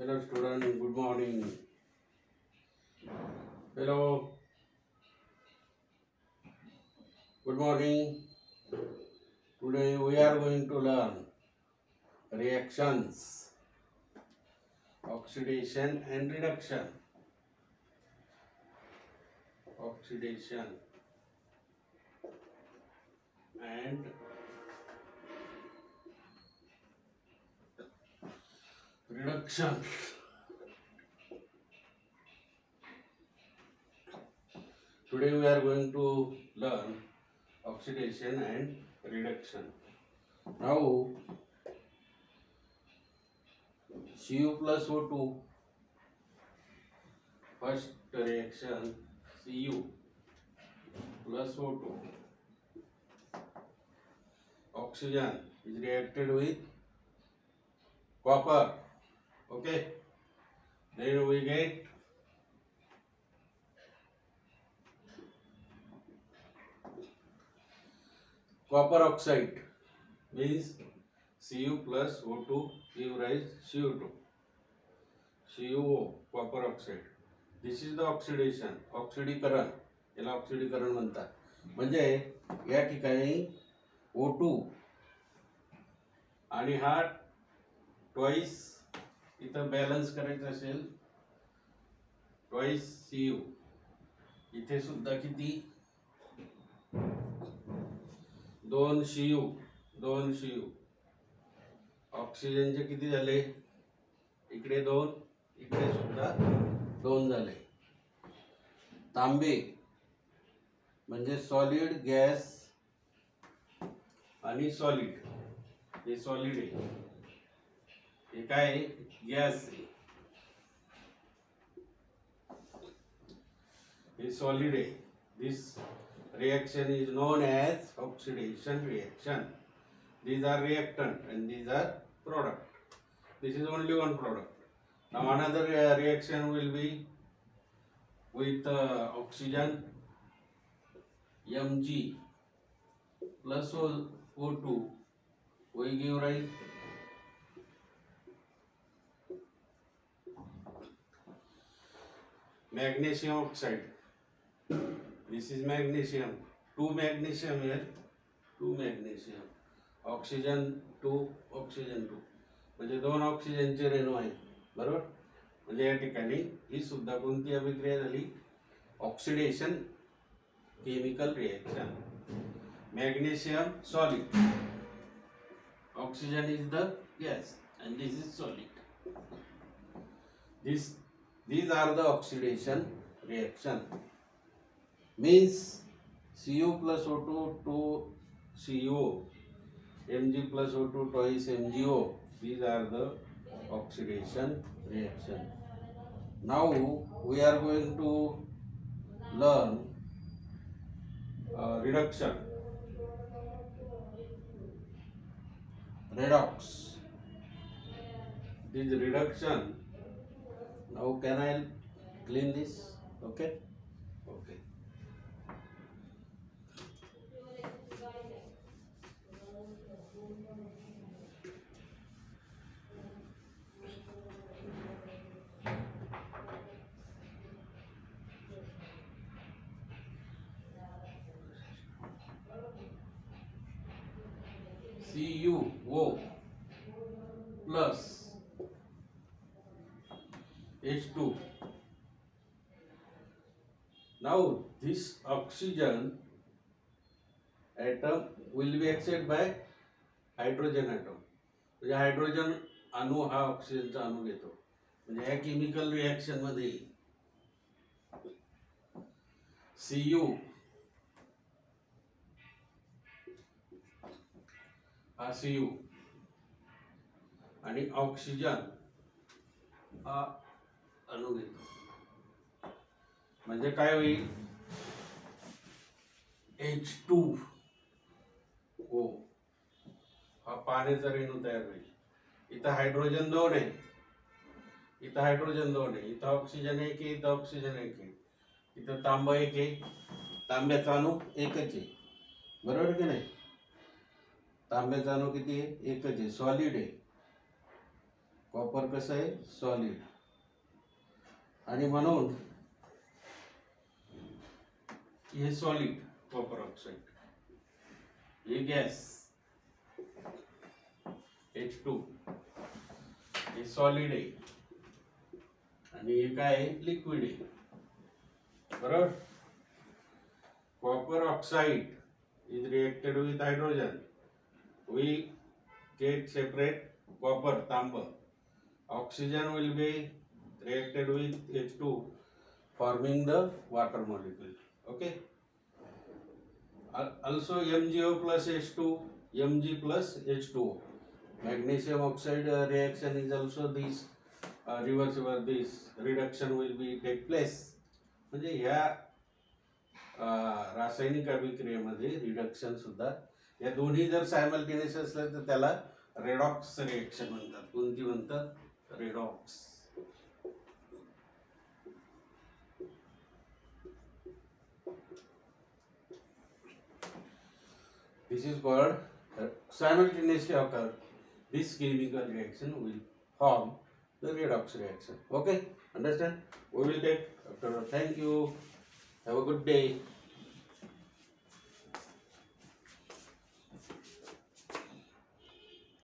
Hello student, good morning. Hello, good morning. Today we are going to learn reactions, oxidation and reduction. Oxidation and reduction. Today we are going to learn oxidation and reduction. Now Cu plus O2, first reaction Cu plus O2, oxygen is reacted with copper. Okay, then we get copper oxide, means Cu plus O2 give rise CO2, CuO, copper oxide. This is the oxidation, ऑक्सिडीकरण, याला ऑक्सिडीकरण म्हणतात. म्हणजे या ठिकाणी O2 आणि हा twice इथं balance करायचं असेल, ट्वाइस Cu, इथे सुद्धा किती 2 Cu, ऑक्सिजनचे किती झाले, इकडे 2, इकडे सुद्धा 2 झाले. तांबे म्हणजे सॉलिड, गॅस आणि सॉलिड. हे सॉलिड आहे, हे काय आहे, गॅस आहे. हे सॉलिड आहे. This reaction is known as oxidation reaction. These are reactant and these are product. This is only one product. Now another reaction will be with oxygen, Mg plus O2, we give rise magnesium oxide. This is magnesium, 2 magnesium here, 2 magnesium, oxygen 2, oxygen 2, म्हणजे 2 ऑक्सिजनचे रेणू आहेत. बरोबर, म्हणजे या ठिकाणी ही सुद्धा कोणती अभिक्रिया झाली, oxidation chemical reaction. Magnesium solid, oxygen is the gas and this is solid. These are the oxidation reaction. Means Cu plus O2 to CO, Mg plus O2 twice MgO. These are the oxidation reaction. Now we are going to learn reduction, redox. This reduction. Now can I clean this? Okay. Okay. CuO plus H2. Now this oxygen atom will be accepted by hydrogen atom. म्हणजे hydrogen अणू हा ऑक्सिजनचा अणू घेतो. म्हणजे या chemical reaction मध्ये Cu हा Cu आणि ऑक्सिजन हा अणू घेतो. म्हणजे काय होईल, H2O हा पाण्याचा रेणू तयार होईल. इथं हायड्रोजन 2 आहे, इथं हायड्रोजन 2 आहे, इथं ऑक्सिजन 1 आहे, इथं ऑक्सिजन 1 आहे, इथं तांबा 1 आहे, तांब्याचा अणू एकच आहे. बरोबर की नाही, तांब्याचा अणू किती आहे, एकच आहे, सॉलिड आहे. कॉपर कसं आहे सॉलिड, आणि म्हणून हे सॉलिड कॉपर ऑक्साईड, हे गॅस H2 हे सॉलिड आहे आणि हे काय आहे लिक्विड आहे, बरोबर. Copper oxide is reacted with hydrogen, we get separate copper Tamb. Oxygen will be reacted with H2 forming the water molecule. Okay. Also MgO plus H2, Mg plus H2O. Magnesium oxide reaction is also this reversible. This reduction will be take place. म्हणजे ह्या रासायनिक अभिक्रियेमध्ये reduction सुद्धा, या दोन्ही जर simultaneous असलं तर त्याला रेडॉक्स रिएक्शन म्हणतात. कोणती म्हणतात? Redox. This is called simultaneously occur. This chemical reaction will form the redox reaction. Okay, understand? We will take after. Thank you. Have a good day.